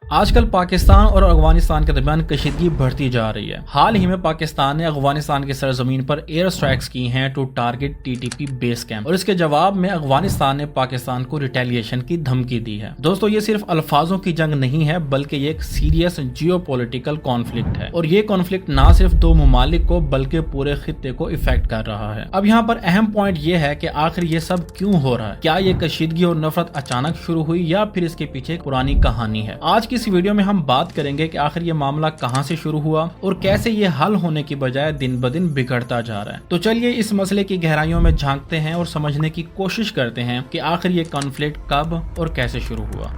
آج کل پاکستان اور افغانستان کے درمیان کشیدگی بڑھتی جا رہی ہے۔ حال ہی میں پاکستان نے افغانستان کی سرزمین پر ایئر اسٹرائکس کی ہیں to target T T P base camp, اور اس کے جواب میں افغانستان نے پاکستان کو ریٹیلیشن کی دھمکی دی ہے۔ دوستو، یہ صرف الفاظوں کی جنگ نہیں ہے بلکہ یہ ایک سیریس جیو پولیٹیکل کانفلکٹ ہے، اور یہ کانفلکٹ نہ صرف دو ممالک کو بلکہ پورے خطے کو افیکٹ کر رہا ہے۔ اب یہاں پر اہم پوائنٹ یہ ہے کہ آخر یہ سب کیوں ہو رہا ہے؟ کیا یہ کشیدگی اور نفرت اچانک شروع ہوئی یا پھر اس کے پیچھے ایک پرانی کہانی ہے؟ آج کی اس ویڈیو میں ہم بات کریں گے کہ آخر یہ معاملہ کہاں سے شروع ہوا اور کیسے یہ حل ہونے کی بجائے دن بدن بگڑتا جا رہا ہے۔ تو چلیے اس مسئلے کی گہرائیوں میں جھانکتے ہیں اور سمجھنے کی کوشش کرتے ہیں کہ آخر یہ کانفلکٹ کب اور کیسے شروع ہوا۔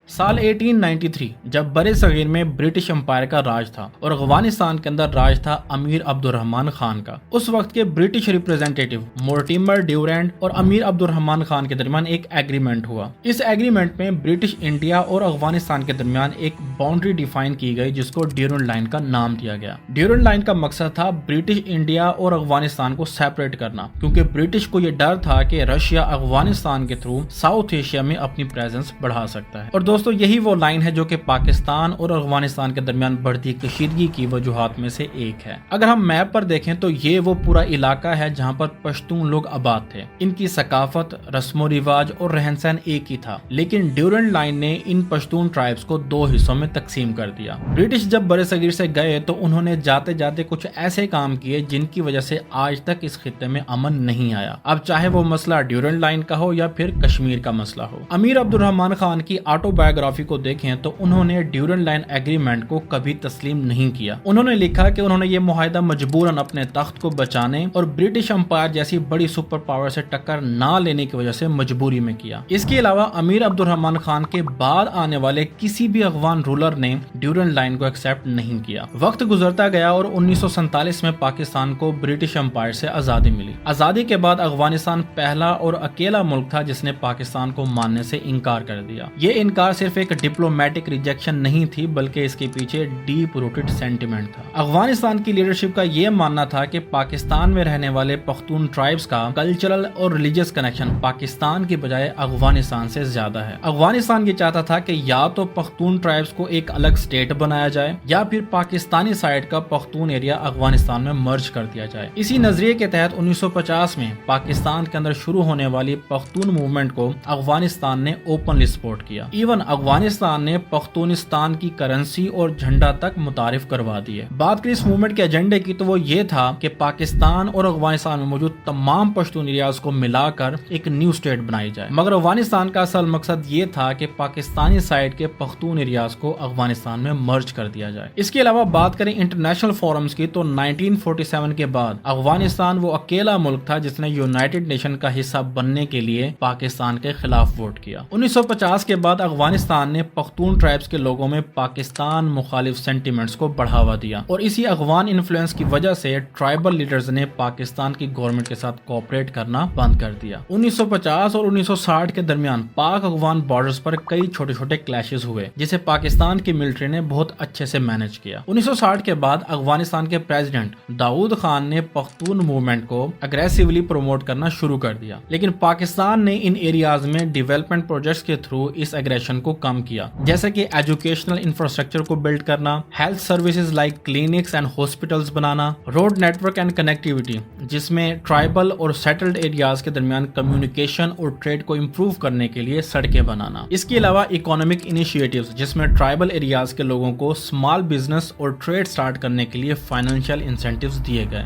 سال 1893 جب برے صغیر میں برٹش امپائر کا راج تھا اور افغانستان کے اندر راج تھا امیر عبد الرحمن خان کا، اس وقت کے برٹش ریپرزینٹیٹیو مورٹیمر ڈیورینڈ اور امیر عبد الرحمن خان کے درمیان ایک ایگریمنٹ ہوا۔ اس ایگریمنٹ میں برٹش انڈیا اور افغانستان کے درمیان ایک باؤنڈری ڈیفائن کی گئی جس کو ڈیورنڈ لائن کا نام دیا گیا۔ ڈیورنڈ لائن کا مقصد تھا برٹش انڈیا اور افغانستان کو سیپریٹ کرنا، کیونکہ برٹش کو یہ ڈر تھا کہ رشیا افغانستان کے تھرو ساؤتھ ایشیا میں اپنی پریزنس بڑھا سکتا ہے۔ اور دوستو، یہی وہ لائن ہے جو کہ پاکستان اور افغانستان کے درمیان بڑھتی کشیدگی کی وجوہات میں سے ایک ہے۔ اگر ہم میپ پر دیکھیں تو یہ وہ پورا علاقہ ہے جہاں پر پشتون لوگ آباد تھے۔ ان کی ثقافت، رسم و رواج اور رہن سہن ایک ہی تھا، لیکن ڈیورنڈ لائن نے ان پشتون ٹرائبس کو دو حصوں میں تقسیم کر دیا۔ برٹش جب برے صغیر سے گئے تو انہوں نے جاتے جاتے کچھ ایسے کام کیے جن کی وجہ سے آج تک اس خطے میں امن نہیں آیا، اب چاہے وہ مسئلہ ڈیورنڈ لائن کا ہو یا پھر کشمیر کا مسئلہ ہو۔ امیر عبد الرحمن خان کی آٹو بایوگرافی کو دیکھیں تو انہوں نے ڈیورنڈ لائن ایگریمنٹ کو کبھی تسلیم نہیں کیا۔ انہوں نے لکھا کہ انہوں نے یہ معاہدہ مجبوراً اپنے تخت کو بچانے اور برٹش امپائر جیسی بڑی سپر پاور سے ٹکر نہ لینے کی وجہ سے مجبوری میں کیا۔ اس کے علاوہ امیر عبد الرحمن خان کے بعد آنے والے کسی بھی افغان رولر نے ڈیورنڈ لائن کو ایکسپٹ نہیں کیا۔ وقت گزرتا گیا اور 1947 میں پاکستان کو برٹش امپائر سے آزادی ملی۔ آزادی کے بعد افغانستان پہلا اور اکیلا ملک تھا جس نے پاکستان کو ماننے سے انکار کر دیا۔ یہ انکار صرف ایک ڈپلومیٹک ریجیکشن نہیں تھی بلکہ اس کے پیچھے ڈیپ روٹڈ سینٹیمنٹ تھا۔ افغانستان کی لیڈرشپ کا یہ ماننا تھا کہ پاکستان میں رہنے والے پختون ٹرائبز کا کلچرل اور ریلیجیس کنیکشن پاکستان کی بجائے افغانستان سے زیادہ ہے۔ افغانستان یہ چاہتا تھا کہ یا تو پختون ٹرائبز کو ایک الگ سٹیٹ بنایا جائے یا پھر پاکستانی سائیڈ کا پختون ایریا افغانستان میں مرج کر دیا جائے۔ اسی نظریے کے تحت 1950 میں پاکستان کے اندر شروع ہونے والی پختون موومنٹ کو افغانستان نے اوپنلی سپورٹ کیا۔ ایون افغانستان نے پختونستان کی کرنسی اور جھنڈا تک متعارف کروا دی ہے۔ بات کریں اس موومنٹ کے ایجنڈے کی تو وہ یہ تھا کہ پاکستان اور افغانستان میں موجود تمام پشتون ایریاز کو ملا کر ایک نیو سٹیٹ بنائی جائے، مگر افغانستان کا اصل مقصد یہ تھا کہ پاکستانی سائیڈ کے پختون ایریاز کو افغانستان میں مرج کر دیا جائے۔ اس کے علاوہ بات کریں انٹرنیشنل فورمز کی تو 1947 کے بعد افغانستان وہ اکیلا ملک تھا جس نے یونائٹڈ نیشن کا حصہ بننے کے لیے پاکستان کے خلاف ووٹ کیا۔ 1950 کے بعد افغانستان نے پختون ٹرائبز کے لوگوں میں پاکستان مخالف سینٹیمنٹس کو بڑھاوا دیا، اور اسی افغان انفلوئنس کی وجہ سے ٹرائبل لیڈرز نے پاکستان کی گورنمنٹ کے ساتھ کوآپریٹ کرنا بند کر دیا۔ 1950 اور 1960 کے درمیان پاک افغان بارڈرز پر کئی چھوٹے چھوٹے کلیشز ہوئے جسے پاکستان کی ملٹری نے بہت اچھے سے مینج کیا۔ 1960 کے بعد افغانستان کے پریزیڈنٹ داؤد خان نے پختون موومنٹ کو اگریسیولی پروموٹ کرنا شروع کر دیا، لیکن پاکستان نے ان ایریاز میں ڈیولپمنٹ پروجیکٹس کے تھرو اس اگریشن کو کم کیا، جیسے کہ ایجوکیشنل انفراسٹرکچر کو بلڈ کرنا، health services like clinics and hospitals بنانا، road network and connectivity جس میں ٹرائبل اور سیٹلڈ ایریاز کے درمیان کمیونیکیشن اور ٹریڈ کو امپروو کرنے کے لیے سڑکیں بنانا۔ اس کے علاوہ اکنامک انیشیٹیوز جس میں ٹرائبل ایریاز کے لوگوں کو اسمال بزنس اور ٹریڈ سٹارٹ کرنے کے لیے فائنینشیل انسینٹیوز دیے گئے۔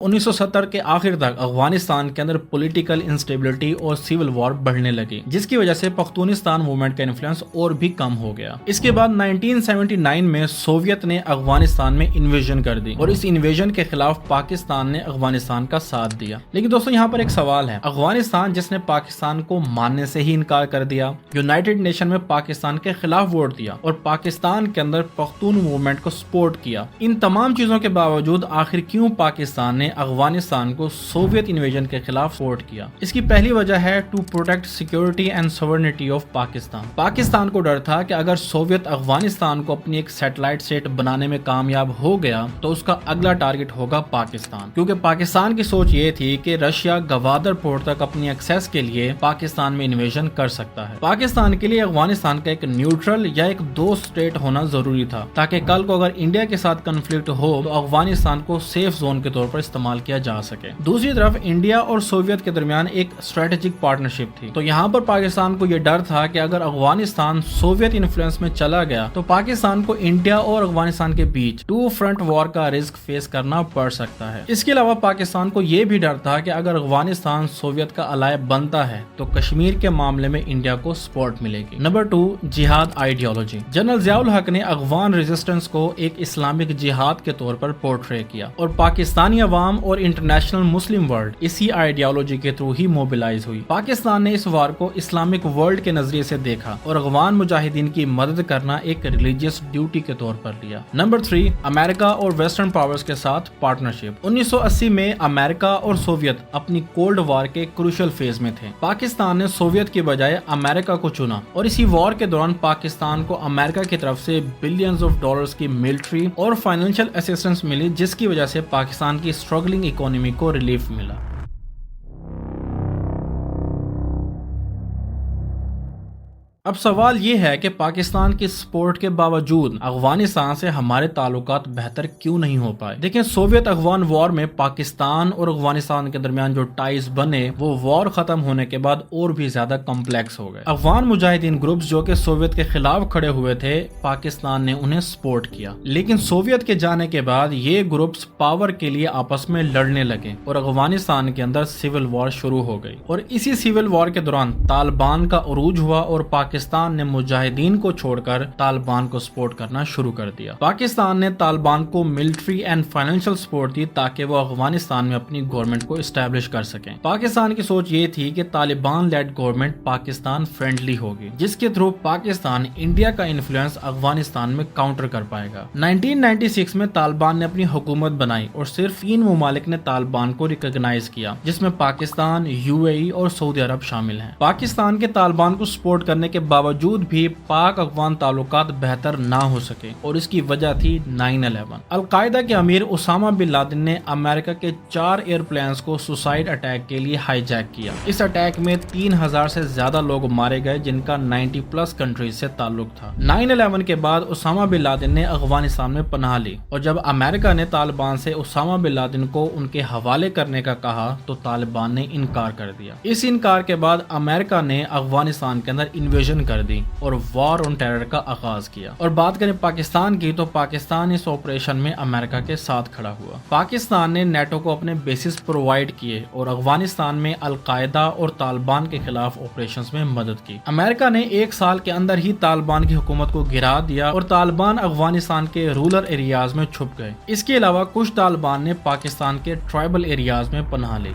1970 کے آخر تک افغانستان کے اندر پولیٹیکل انسٹیبلٹی اور سیول وار بڑھنے لگی، جس کی وجہ سے پختونستان موومنٹ کا انفلوئنس اور بھی کم ہو گیا۔ اس کے بعد 1979 میں سوویت نے افغانستان میں انویژن کر دی، اور اس انویژن کے خلاف پاکستان نے افغانستان کا ساتھ دیا۔ لیکن دوستو، یہاں پر ایک سوال ہے، افغانستان جس نے پاکستان کو ماننے سے ہی انکار کر دیا، یونائٹڈ نیشن میں پاکستان کے خلاف ووٹ دیا اور پاکستان کے اندر پختون موومنٹ کو سپورٹ کیا، ان تمام چیزوں کے باوجود آخر کیوں پاکستان نے نے افغانستان کو سوویت انویژن کے خلاف سپورٹ کیا۔ اس کی پہلی وجہ ہے to protect security and sovereignty of Pakistan. Pakistan کو ڈر تھا کہ اگر سوویت افغانستان کو اپنی ایک سیٹلائٹ اسٹیٹ بنانے میں کامیاب ہو گیا تو اس کا اگلا ٹارگٹ ہوگا پاکستان، کیونکہ پاکستان کی سوچ یہ تھی کہ رشیا گوادر پورٹ تک اپنی ایکسیس کے لیے پاکستان میں انویژن کر سکتا ہے۔ پاکستان کے لیے افغانستان کا ایک نیوٹرل یا ایک دوست اسٹیٹ ہونا ضروری تھا تاکہ کل کو اگر انڈیا کے ساتھ کنفلکٹ ہو تو افغانستان کو سیف زون کے طور پر استعمال کیا جا سکے۔ دوسری طرف انڈیا اور سوویت کے درمیان ایک اسٹریٹجک پارٹنرشپ تھی، تو یہاں پر پاکستان کو یہ ڈر تھا کہ اگر افغانستان سوویت انفلوئنس میں چلا گیا تو پاکستان کو انڈیا اور افغانستان کے بیچ ٹو فرنٹ وار کا رسک فیس کرنا پڑ سکتا ہے۔ اس کے علاوہ پاکستان کو یہ بھی ڈر تھا کہ اگر افغانستان سوویت کا الائے بنتا ہے تو کشمیر کے معاملے میں انڈیا کو سپورٹ ملے گی۔ نمبر 2، جہاد آئیڈیالوجی۔ جنرل ضیاء الحق نے افغان ریزسٹنس کو ایک اسلامک جہاد کے طور پر پورٹرے کیا اور پاکستانی عوام اور انٹرنیشنل مسلم ورلڈ اسی آئیڈیالوجی کے تھرو ہی موبلائز ہوئی۔ پاکستان نے اس وار کو اسلامک ورلڈ کے نظریے سے دیکھا اور افغان مجاہدین کی مدد کرنا ایک ریلیجیس ڈیوٹی کے طور پر لیا۔ نمبر 3، امریکہ اور ویسٹرن پاورز کے ساتھ پارٹنرشپ۔ 1980 میں امریکہ اور سوویت اپنی کولڈ وار کے کروشل فیز میں تھے۔ پاکستان نے سوویت کی بجائے امریکہ کو چنا اور اسی وار کے دوران پاکستان کو امریکہ کی طرف سے بلینز آف ڈالرز کی ملٹری اور فائنینشیل اسسٹنس ملی، جس کی وجہ سے پاکستان کی اسٹرگلنگ اکانومی کو ریلیف ملا۔ اب سوال یہ ہے کہ پاکستان کی سپورٹ کے باوجود افغانستان سے ہمارے تعلقات بہتر کیوں نہیں ہو پائے؟ دیکھیں، سوویت افغان وار میں پاکستان اور افغانستان کے درمیان جو ٹائز بنے وہ وار ختم ہونے کے بعد اور بھی زیادہ کمپلیکس ہو گئے۔ افغان مجاہدین گروپس جو کہ سوویت کے خلاف کھڑے ہوئے تھے، پاکستان نے انہیں سپورٹ کیا، لیکن سوویت کے جانے کے بعد یہ گروپس پاور کے لیے آپس میں لڑنے لگے اور افغانستان کے اندر سول وار شروع ہو گئی۔ اور اسی سول وار کے دوران طالبان کا عروج ہوا اور پاکستان نے مجاہدین کو چھوڑ کر طالبان کو سپورٹ کرنا شروع کر دیا۔ پاکستان نے طالبان کو ملٹری اینڈ فائنینشیل سپورٹ دی تاکہ وہ افغانستان میں اپنی گورنمنٹ کو اسٹیبلش کر سکیں۔ پاکستان کی سوچ یہ تھی کہ Taliban lead government Pakistan friendly ہوگی، جس کے تھرو پاکستان انڈیا کا انفلوئنس افغانستان میں کاؤنٹر کر پائے گا۔ 1996 میں طالبان نے اپنی حکومت بنائی اور صرف 3 ممالک نے طالبان کو ریکگنائز کیا، جس میں پاکستان، UAE اور سعودی عرب شامل ہیں۔ پاکستان کے طالبان کو سپورٹ کرنے کے باوجود بھی پاک افغان تعلقات بہتر نہ ہو سکے اور اس کی وجہ تھی 9/11۔ القاعدہ کے امیر اسامہ بن لادن نے امریکہ کے 4 ایئر پلینز کو سوسائڈ اٹیک کے لیے ہائی جیک کیا۔ اس اٹیک میں 3000 سے زیادہ لوگ مارے گئے، جن کا 90+ کنٹریز سے تعلق تھا۔ 9/11 کے بعد اسامہ بن لادن نے افغانستان میں پناہ لی اور جب امریکہ نے طالبان سے اسامہ بن لادن کو ان کے حوالے کرنے کا کہا تو طالبان نے انکار کر دیا۔ اس انکار کے بعد امریکہ نے افغانستان کے اندر انویژن کر دی اور وار آن ٹیرر کا آغاز کیا۔ اور بات کریں پاکستان کی تو پاکستان اس آپریشن میں امریکہ کے ساتھ کھڑا ہوا۔ پاکستان نے نیٹو کو اپنے بیسز پرووائڈ کیے اور افغانستان میں القاعدہ اور طالبان کے خلاف آپریشنز میں مدد کی۔ امریکہ نے 1 سال کے اندر ہی طالبان کی حکومت کو گرا دیا اور طالبان افغانستان کے رورل ایریاز میں چھپ گئے۔ اس کے علاوہ کچھ طالبان نے پاکستان کے ٹرائبل ایریاز میں پناہ لی۔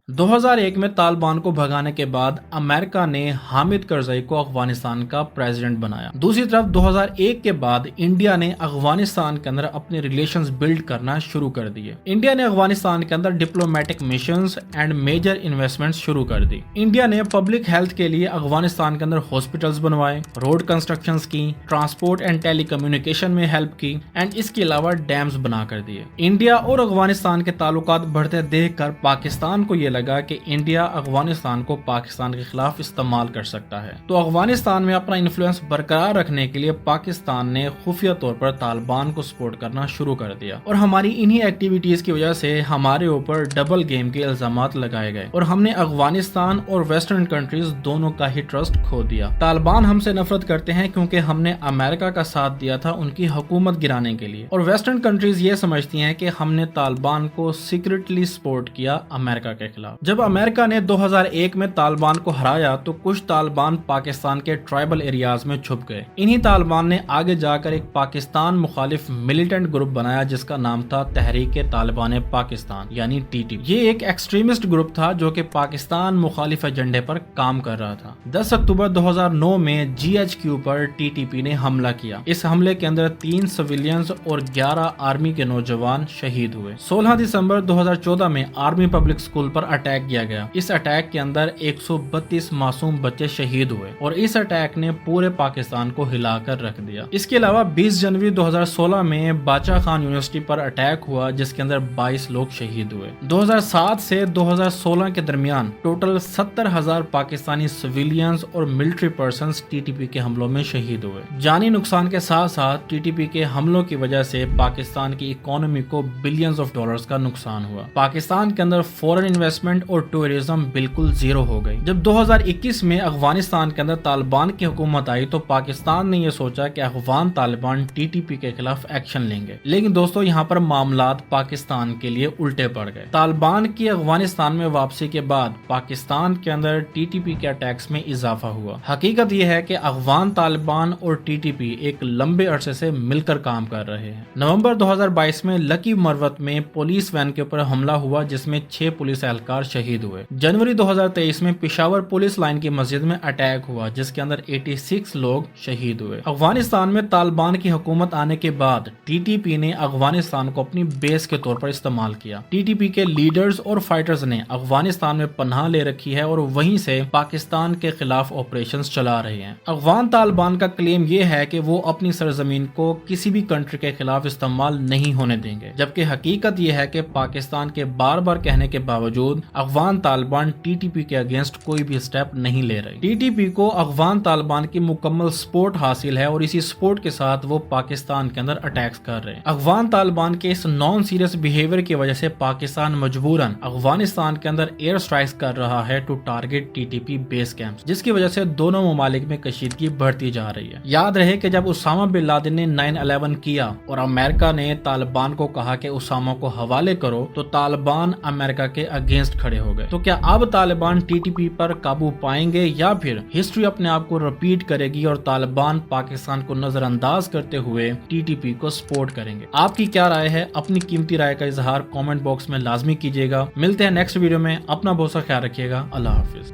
2001 میں طالبان کو بھگانے کے بعد امریکہ نے حامد کرزئی کو افغانستان کا پریزیڈنٹ بنایا۔ دوسری طرف 2001 کے بعد انڈیا نے افغانستان کے اندر اپنے ریلیشنز بلڈ کرنا شروع کر دیے۔ انڈیا نے افغانستان کے اندر diplomatic missions and major investments شروع کر دی۔ انڈیا نے پبلک ہیلتھ کے لیے افغانستان کے اندر ہاسپٹلز بنوائے، روڈ کنسٹرکشنز کی، ٹرانسپورٹ اینڈ ٹیلی کمیونیکیشن میں ہیلپ کی اینڈ اس کے علاوہ ڈیمز بنا کر دیے۔ انڈیا اور افغانستان کے تعلقات بڑھتے دیکھ کر پاکستان کو یہ لگا کہ انڈیا افغانستان کو پاکستان کے خلاف استعمال کر سکتا ہے، تو افغانستان میں اپنا انفلوئنس برقرار رکھنے کے لیے پاکستان نے خفیہ طور پر طالبان کو سپورٹ کرنا شروع کر دیا اور ہماری انہی ایکٹیویٹیز کی وجہ سے ہمارے اوپر ڈبل گیم کے الزامات لگائے گئے اور ہم نے افغانستان اور ویسٹرن کنٹریز دونوں کا ہی ٹرسٹ کھو دیا۔ طالبان ہم سے نفرت کرتے ہیں کیونکہ ہم نے امریکہ کا ساتھ دیا تھا ان کی حکومت گرانے کے لیے، اور ویسٹرن کنٹریز یہ سمجھتی ہیں کہ ہم نے طالبان کو سیکرٹلی سپورٹ کیا امریکہ کے خلاف۔ تھا۔ جب امریکہ نے 2001 میں طالبان کو ہرایا تو کچھ طالبان پاکستان کے ٹرائبل ایریاز میں چھپ گئے۔ انہی طالبان نے آگے جا کر ایک پاکستان مخالف ملیٹنٹ گروپ بنایا جس کا نام تھا تحریک طالبان پاکستان یعنی TTP۔ یہ ایک ایکسٹریمسٹ گروپ تھا جو کہ پاکستان مخالف ایجنڈے پر کام کر رہا تھا۔ 10 اکتوبر 2009 میں GHQ پر TTP نے حملہ کیا۔ اس حملے کے اندر 3 سویلینز اور 11 آرمی کے نوجوان شہید ہوئے۔ 16 دسمبر 2014 میں آرمی پبلک اسکول پر اٹیک کیا گیا۔ اس اٹیک کے اندر 132 معصوم بچے شہید ہوئے اور اس اٹیک نے پورے پاکستان کو ہلا کر رکھ دیا۔ اس کے علاوہ 20 جنوری 2016 میں باچا خان یونیورسٹی پر اٹیک ہوا جس کے اندر 22 لوگ شہید ہوئے۔ 2007 سے 2016 کے درمیان ٹوٹل 70,000 پاکستانی سویلینز اور ملٹری پرسنز TTP کے حملوں میں شہید ہوئے۔ جانی نقصان کے ساتھ ساتھ TTP کے حملوں کی وجہ سے پاکستان کی اکانومی کو بلینز آف ڈالرز کا نقصان ہوا۔ پاکستان کے اندر فورن انویسٹمنٹ اور ٹورزم بالکل زیرو ہو گئی۔ جب 2021 میں افغانستان کے اندر طالبان کی حکومت آئی تو پاکستان نے یہ سوچا کہ افغان طالبان TTP کے خلاف ایکشن لیں گے، لیکن دوستو یہاں پر معاملات پاکستان کے لیے الٹے پڑ گئے۔ طالبان کی افغانستان میں واپسی کے بعد پاکستان کے اندر TTP کے اٹیکس میں اضافہ ہوا۔ حقیقت یہ ہے کہ افغان طالبان اور TTP ایک لمبے عرصے سے مل کر کام کر رہے ہیں۔ نومبر 2022 میں لکی مروت میں پولیس وین کے اوپر حملہ ہوا جس میں 6 پولیس اہلکار شہید ہوئے۔ جنوری 2023 میں پشاور پولیس لائن کی مسجد میں اٹیک ہوا جس کے اندر 86 لوگ شہید ہوئے۔ افغانستان میں طالبان کی حکومت آنے کے بعد TTP نے افغانستان کو اپنی بیس کے طور پر استعمال کیا۔ TTP کے لیڈرز اور فائٹرز نے افغانستان میں پناہ لے رکھی ہے اور وہیں سے پاکستان کے خلاف آپریشنز چلا رہے ہیں۔ افغان طالبان کا کلیم یہ ہے کہ وہ اپنی سرزمین کو کسی بھی کنٹری کے خلاف استعمال نہیں ہونے دیں گے، جبکہ حقیقت یہ ہے کہ پاکستان کے بار بار کہنے کے باوجود افغان طالبان TTP کے اگینسٹ کوئی بھی سٹیپ نہیں لے رہے۔ TTP کو افغان طالبان کی مکمل سپورٹ حاصل ہے اور اسی سپورٹ کے ساتھ وہ پاکستان کے اندر اٹیکس کر رہے ہیں۔ افغان طالبان کے اس نان سیریس بیہیویئر کی وجہ سے پاکستان مجبوراً افغانستان کے اندر ایئر سٹرائکس کر رہا ہے to target TTP base camps, جس کی وجہ سے دونوں ممالک میں کشیدگی بڑھتی جا رہی ہے۔ یاد رہے کہ جب اسامہ بن لادن نے 9/11 کیا اور امریکہ نے طالبان کو کہا کہ اسامہ کو حوالے کرو تو طالبان امریکہ کے اگینسٹ کھڑے ہو گئے۔ تو کیا اب طالبان TTP پر قابو پائیں گے یا پھر ہسٹری اپنے آپ کو رپیٹ کرے گی اور طالبان پاکستان کو نظر انداز کرتے ہوئے TTP کو سپورٹ کریں گے؟ آپ کی کیا رائے ہے؟ اپنی قیمتی رائے کا اظہار کامنٹ باکس میں لازمی کیجیے گا۔ ملتے ہیں نیکسٹ ویڈیو میں، اپنا بہت سا خیال رکھیے گا۔ اللہ حافظ۔